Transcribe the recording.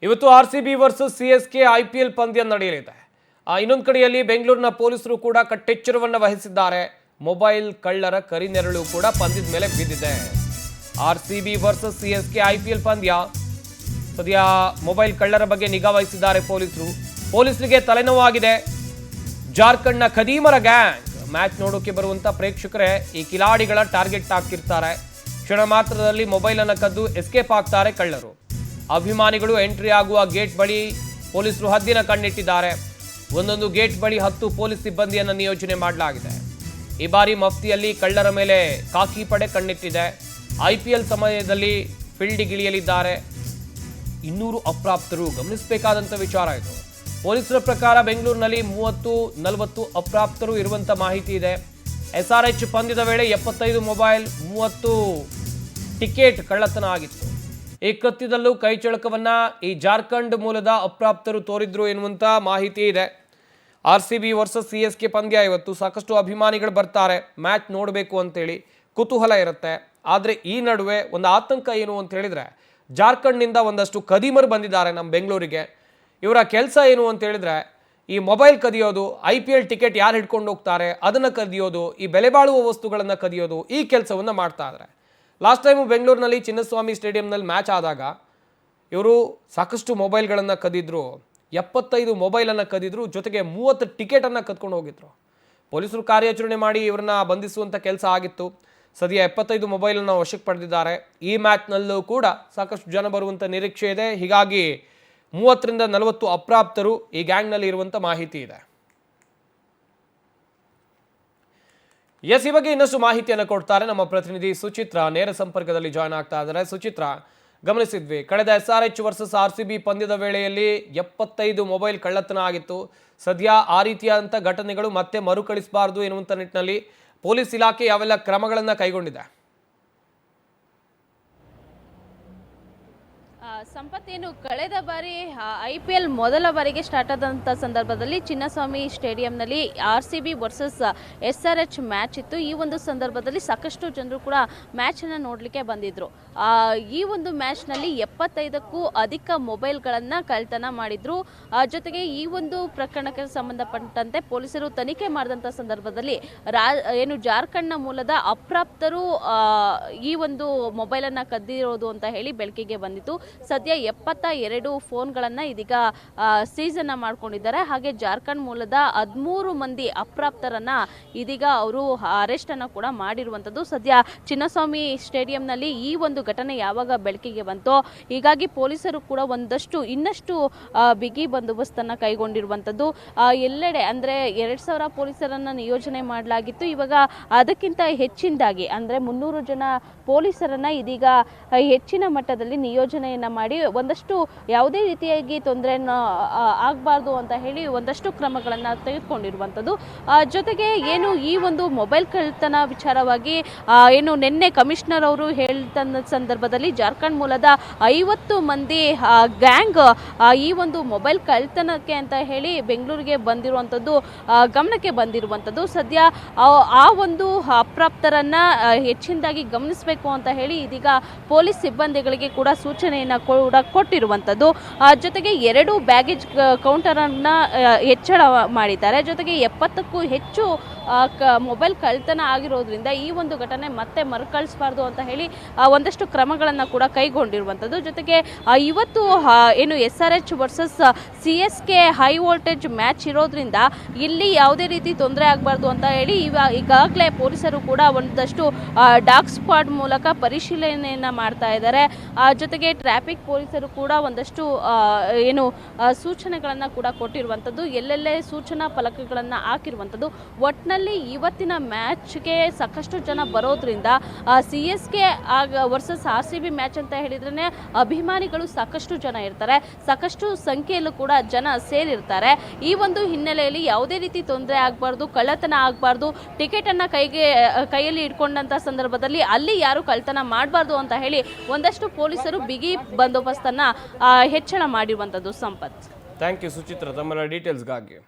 ಇವತ್ತು RCB versus CSK IPL ಪಂದ್ಯ ನಡೆಯಲಿದೆ. ಇನ್ನೊಂದು ಕಡೆಯಲ್ಲಿ ಬೆಂಗಳೂರಿನ ಪೊಲೀಸರು ಕೂಡ ಕಟ್ಟೆಚ್ಚರವನ್ನು ವಹಿಸಿದ್ದಾರೆ. ಮೊಬೈಲ್ ಕಳ್ಳರ ಕರಿನೆರಳು ಕೂಡ ಪಂದ್ಯದ ಮೇಲೆ ಬಿದ್ದಿದೆ. RCB ವರ್ಸಸ್ CSK IPL ಪಂದ್ಯ ಸದ್ಯ ಮೊಬೈಲ್ ಕಳ್ಳರ ಬಗ್ಗೆ ನಿಗಾ ವಹಿಸಿದ್ದಾರೆ ಪೊಲೀಸರು. ಪೊಲೀಸರಿಗೆ ತಲೆನೋವಾಗಿದೆ. ಜಾರ್ಖಂಡ್ನ ಖದೀಮರ ಗ್ಯಾಂಗ್ ಮ್ಯಾಚ್ ನೋಡೋಕೆ ಬರುವಂತ ಪ್ರೇಕ್ಷಕರೇ ಈ ಕಿಲಾಡಿಗಳ ಟಾರ್ಗೆಟ್ ಆಗ್ತಿರ್ತಾರೆ. ಕ್ಷಣ ಮಾತ್ರದಲ್ಲಿ ಮೊಬೈಲ್ ಅನ್ನು ಕದ್ದು ಎಸ್ಕೇಪ್ ಆಗ್ತಾರೆ ಕಳ್ಳರು. ಅಭಿಮಾನಿಗಳು ಎಂಟ್ರಿ ಆಗುವ ಗೇಟ್ ಬಳಿ ಪೊಲೀಸರು ಹದ್ದಿನ ಕಣ್ಣಿಟ್ಟಿದ್ದಾರೆ. ಒಂದೊಂದು ಗೇಟ್ ಬಳಿ 10 ಪೊಲೀಸ್ ಸಿಬ್ಬಂದಿಯನ್ನು ನಿಯೋಜನೆ ಮಾಡಲಾಗಿದೆ. ಈ ಬಾರಿ ಮಫ್ತಿಯಲ್ಲಿ ಕಳ್ಳರ ಮೇಲೆ ಕಾಕಿ ಪಡೆ ಕಣ್ಣಿಟ್ಟಿದೆ. IPL ಸಮಯದಲ್ಲಿ ಫೀಲ್ಡಿಗಿಳಿಯಲಿದ್ದಾರೆ 200 ಅಪ್ರಾಪ್ತರು. ಗಮನಿಸಬೇಕಾದಂಥ ವಿಚಾರ ಇದು. ಪೊಲೀಸರ ಪ್ರಕಾರ ಬೆಂಗಳೂರಿನಲ್ಲಿ 30-40 ಅಪ್ರಾಪ್ತರು ಇರುವಂತ ಮಾಹಿತಿ ಇದೆ. SRH ಪಂದ್ಯದ ವೇಳೆ 75 ಮೊಬೈಲ್ 30 ಟಿಕೆಟ್ ಕಳ್ಳತನ ಆಗಿತ್ತು. ಈ ಕೃತ್ಯದಲ್ಲೂ ಕೈಚಳಕವನ್ನ ಈ ಜಾರ್ಖಂಡ್ ಮೂಲದ ಅಪ್ರಾಪ್ತರು ತೋರಿದ್ರು ಎನ್ನುವಂತ ಮಾಹಿತಿ ಇದೆ. RCB ವರ್ಸಸ್ CSK ಪಂದ್ಯ ಇವತ್ತು. ಸಾಕಷ್ಟು ಅಭಿಮಾನಿಗಳು ಬರ್ತಾರೆ ಮ್ಯಾಚ್ ನೋಡಬೇಕು ಅಂತೇಳಿ, ಕುತೂಹಲ ಇರುತ್ತೆ. ಆದರೆ ಈ ನಡುವೆ ಒಂದು ಆತಂಕ ಏನು ಅಂತ ಹೇಳಿದ್ರೆ, ಜಾರ್ಖಂಡ್ನಿಂದ ಒಂದಷ್ಟು ಖದೀಮರು ಬಂದಿದ್ದಾರೆ ನಮ್ಮ ಬೆಂಗಳೂರಿಗೆ. ಇವರ ಕೆಲಸ ಏನು ಅಂತ ಹೇಳಿದ್ರೆ, ಈ ಮೊಬೈಲ್ ಕದಿಯೋದು, IPL ಟಿಕೆಟ್ ಯಾರು ಹಿಡ್ಕೊಂಡು ಹೋಗ್ತಾರೆ ಅದನ್ನು ಕದಿಯೋದು, ಈ ಬೆಲೆ ಬಾಳುವ ವಸ್ತುಗಳನ್ನು ಕದಿಯೋದು, ಈ ಕೆಲಸವನ್ನು ಮಾಡ್ತಾ ಇದ್ದಾರೆ. ಲಾಸ್ಟ್ ಟೈಮು ಬೆಂಗಳೂರಿನಲ್ಲಿ ಚಿನ್ನಸ್ವಾಮಿ ಸ್ಟೇಡಿಯಂನಲ್ಲಿ ಮ್ಯಾಚ್ ಆದಾಗ ಇವರು ಸಾಕಷ್ಟು ಮೊಬೈಲ್ಗಳನ್ನು ಕದಿದ್ರು. 75 ಮೊಬೈಲನ್ನು ಕದಿದ್ರು, ಜೊತೆಗೆ 30 ಟಿಕೆಟನ್ನು ಕದ್ಕೊಂಡು ಹೋಗಿದ್ರು. ಪೊಲೀಸರು ಕಾರ್ಯಾಚರಣೆ ಮಾಡಿ ಇವರನ್ನ ಬಂಧಿಸುವಂಥ ಕೆಲಸ ಆಗಿತ್ತು. ಸದ್ಯ 75 ಮೊಬೈಲನ್ನು ವಶಕ್ಕೆ ಪಡೆದಿದ್ದಾರೆ. ಈ ಮ್ಯಾಚ್ನಲ್ಲೂ ಕೂಡ ಸಾಕಷ್ಟು ಜನ ಬರುವಂಥ ನಿರೀಕ್ಷೆ ಇದೆ. ಹೀಗಾಗಿ 30-40 ಅಪ್ರಾಪ್ತರು ಈ ಗ್ಯಾಂಗ್ನಲ್ಲಿ ಇರುವಂಥ ಮಾಹಿತಿ ಇದೆ. ಈ ಬಗ್ಗೆ ಇನ್ನಷ್ಟು ಮಾಹಿತಿಯನ್ನು ಕೊಡ್ತಾರೆ ನಮ್ಮ ಪ್ರತಿನಿಧಿ ಸುಚಿತ್ರ. ನೇರ ಸಂಪರ್ಕದಲ್ಲಿ ಜಾಯ್ನ್ ಆಗ್ತಾ ಇದ್ದಾರೆ. ಸುಚಿತ್ರ, ಗಮನಿಸಿದ್ವಿ ಕಳೆದ SRH ವರ್ಸಸ್ RCB ಪಂದ್ಯದ ವೇಳೆಯಲ್ಲಿ 75 ಮೊಬೈಲ್ ಕಳ್ಳತನ ಆಗಿತ್ತು. ಸದ್ಯ ಆ ರೀತಿಯಾದಂಥ ಘಟನೆಗಳು ಮತ್ತೆ ಮರುಕಳಿಸಬಾರದು ಎನ್ನುವಂಥ ನಿಟ್ಟಿನಲ್ಲಿ ಪೊಲೀಸ್ ಇಲಾಖೆ ಯಾವೆಲ್ಲ ಕ್ರಮಗಳನ್ನು ಕೈಗೊಂಡಿದೆ? ಸಂಪತ್, ಏನು ಕಳೆದ ಬಾರಿ IPL ಮೊದಲ ಬಾರಿಗೆ ಸ್ಟಾರ್ಟ್ ಆದಂಥ ಸಂದರ್ಭದಲ್ಲಿ ಚಿನ್ನಸ್ವಾಮಿ ಸ್ಟೇಡಿಯಂನಲ್ಲಿ RCB ವರ್ಸಸ್ SRH ಮ್ಯಾಚ್ ಇತ್ತು. ಈ ಒಂದು ಸಂದರ್ಭದಲ್ಲಿ ಸಾಕಷ್ಟು ಜನರು ಕೂಡ ಮ್ಯಾಚನ್ನು ನೋಡಲಿಕ್ಕೆ ಬಂದಿದ್ದರು. ಈ ಒಂದು ಮ್ಯಾಚ್ನಲ್ಲಿ 75ಕ್ಕೂ ಅಧಿಕ ಮೊಬೈಲ್ಗಳನ್ನು ಕಳ್ತನ ಮಾಡಿದ್ರು. ಜೊತೆಗೆ ಈ ಒಂದು ಪ್ರಕರಣಕ್ಕೆ ಸಂಬಂಧಪಟ್ಟಂತೆ ಪೊಲೀಸರು ತನಿಖೆ ಮಾಡಿದಂಥ ಸಂದರ್ಭದಲ್ಲಿ ಏನು ಜಾರ್ಖಂಡ್ನ ಮೂಲದ ಅಪ್ರಾಪ್ತರು ಈ ಒಂದು ಮೊಬೈಲನ್ನು ಕದ್ದಿರೋದು ಅಂತ ಹೇಳಿ ಬೆಳಕಿಗೆ ಬಂದಿತ್ತು. ಸದ್ಯ 72 ಫೋನ್ಗಳನ್ನು ಇದೀಗ ಸೀಸನ್ನ ಮಾಡ್ಕೊಂಡಿದ್ದಾರೆ. ಹಾಗೆ ಜಾರ್ಖಂಡ್ ಮೂಲದ 13 ಮಂದಿ ಅಪ್ರಾಪ್ತರನ್ನ ಇದೀಗ ಅವರು ಅರೆಸ್ಟ್ ಅನ್ನು ಕೂಡ ಮಾಡಿರುವಂಥದ್ದು. ಸದ್ಯ ಚಿನ್ನಸ್ವಾಮಿ ಸ್ಟೇಡಿಯಂನಲ್ಲಿ ಈ ಒಂದು ಘಟನೆ ಯಾವಾಗ ಬೆಳಕಿಗೆ ಬಂತೋ ಹೀಗಾಗಿ ಪೊಲೀಸರು ಕೂಡ ಇನ್ನಷ್ಟು ಬಿಗಿ ಬಂದೋಬಸ್ತನ್ನು ಕೈಗೊಂಡಿರುವಂಥದ್ದು. ಎಲ್ಲೆಡೆ ಅಂದರೆ 2000 ಪೊಲೀಸರನ್ನ ನಿಯೋಜನೆ ಮಾಡಲಾಗಿತ್ತು. ಇವಾಗ ಅದಕ್ಕಿಂತ ಹೆಚ್ಚಿನದಾಗಿ ಅಂದರೆ 300 ಜನ ಪೊಲೀಸರನ್ನ ಇದೀಗ ಹೆಚ್ಚಿನ ಮಟ್ಟದಲ್ಲಿ ನಿಯೋಜನೆಯನ್ನ ಮಾಡಿ ಒಂದಷ್ಟು ಯಾವುದೇ ರೀತಿಯಾಗಿ ತೊಂದರೆಯನ್ನು ಆಗಬಾರ್ದು ಅಂತ ಹೇಳಿ ಒಂದಷ್ಟು ಕ್ರಮಗಳನ್ನು ತೆಗೆದುಕೊಂಡಿರುವಂಥದ್ದು. ಜೊತೆಗೆ ಏನು ಈ ಒಂದು ಮೊಬೈಲ್ ಕಳ್ತನ ವಿಚಾರವಾಗಿ ಏನು ನಿನ್ನೆ ಕಮಿಷನರ್ ಅವರು ಹೇಳಿದ ಸಂದರ್ಭದಲ್ಲಿ ಜಾರ್ಖಂಡ್ ಮೂಲದ 50 ಮಂದಿ ಗ್ಯಾಂಗ್ ಈ ಒಂದು ಮೊಬೈಲ್ ಕಳ್ತನಕ್ಕೆ ಅಂತ ಹೇಳಿ ಬೆಂಗಳೂರಿಗೆ ಬಂದಿರುವಂಥದ್ದು ಗಮನಕ್ಕೆ ಬಂದಿರುವಂಥದ್ದು. ಸದ್ಯ ಆ ಒಂದು ಅಪ್ರಾಪ್ತರನ್ನ ಹೆಚ್ಚಿನದಾಗಿ ಗಮನಿಸಬೇಕು ಅಂತ ಹೇಳಿ ಇದೀಗ ಪೊಲೀಸ್ ಸಿಬ್ಬಂದಿಗಳಿಗೆ ಕೂಡ ಸೂಚನೆಯನ್ನು ಕೂಡ ಕೊಟ್ಟಿರುವಂಥದ್ದು. ಜೊತೆಗೆ 2 ಬ್ಯಾಗೇಜ್ ಕೌಂಟರನ್ನು ಹೆಚ್ಚಳ ಮಾಡಿದ್ದಾರೆ. ಜೊತೆಗೆ 70ಕ್ಕೂ ಹೆಚ್ಚು ಮೊಬೈಲ್ ಕಳ್ತನ ಆಗಿರೋದ್ರಿಂದ ಈ ಒಂದು ಘಟನೆ ಮತ್ತೆ ಮರುಕಳಿಸಬಾರ್ದು ಅಂತ ಹೇಳಿ ಒಂದಷ್ಟು ಕ್ರಮಗಳನ್ನು ಕೂಡ ಕೈಗೊಂಡಿರುವಂಥದ್ದು. ಜೊತೆಗೆ ಇವತ್ತು ಏನು SRH versus CSK high voltage match ಇರೋದ್ರಿಂದ ಇಲ್ಲಿ ಯಾವುದೇ ರೀತಿ ತೊಂದರೆ ಆಗಬಾರ್ದು ಅಂತ ಹೇಳಿ ಈಗಾಗಲೇ ಪೊಲೀಸರು ಕೂಡ ಒಂದಷ್ಟು ಡಾಗ್ ಸ್ಕ್ವಾಡ್ ಮೂಲಕ ಪರಿಶೀಲನೆಯನ್ನು ಮಾಡ್ತಾ ಇದ್ದಾರೆ. ಜೊತೆಗೆ ಟ್ರಾಫಿಕ್ ಪೊಲೀಸರು ಕೂಡ ಒಂದಷ್ಟು ಏನು ಸೂಚನೆಗಳನ್ನು ಕೂಡ ಕೊಟ್ಟಿರುವಂಥದ್ದು, ಎಲ್ಲೆಲ್ಲೇ ಸೂಚನಾ ಫಲಕಗಳನ್ನು ಹಾಕಿರುವಂಥದ್ದು. ಒಟ್ಟಿನಲ್ಲಿ ಇವತ್ತಿನ ಮ್ಯಾಚ್ಗೆ ಸಾಕಷ್ಟು ಜನ ಬರೋದ್ರಿಂದ CSK ವರ್ಸಸ್ RCB ಮ್ಯಾಚ್ ಅಂತ ಹೇಳಿದ್ರೆ ಅಭಿಮಾನಿಗಳು ಸಾಕಷ್ಟು ಜನ ಇರ್ತಾರೆ, ಸಾಕಷ್ಟು ಸಂಖ್ಯೆಯಲ್ಲೂ ಕೂಡ ಜನ ಸೇರಿರ್ತಾರೆ. ಈ ಒಂದು ಹಿನ್ನೆಲೆಯಲ್ಲಿ ಯಾವುದೇ ರೀತಿ ತೊಂದರೆ ಆಗಬಾರ್ದು, ಕಳ್ಳತನ ಆಗಬಾರ್ದು, ಟಿಕೆಟನ್ನು ಕೈಯಲ್ಲಿ ಇಟ್ಕೊಂಡಂಥ ಸಂದರ್ಭದಲ್ಲಿ ಅಲ್ಲಿ ಯಾರು ಕಳ್ಳತನ ಮಾಡಬಾರ್ದು ಅಂತ ಹೇಳಿ ಒಂದಷ್ಟು ಪೊಲೀಸರು ಬಿಗಿ ಬಂದೋಬಸ್ತನ್ನು ಹೆಚ್ಚಳ ಮಾಡಿರುವಂಥದ್ದು. ಸಂಪತ್, ಥ್ಯಾಂಕ್ ಯು ಸುಚಿತ್ರ ತಮ್ಮ ಡೀಟೇಲ್ಸ್ಗಾಗಿ.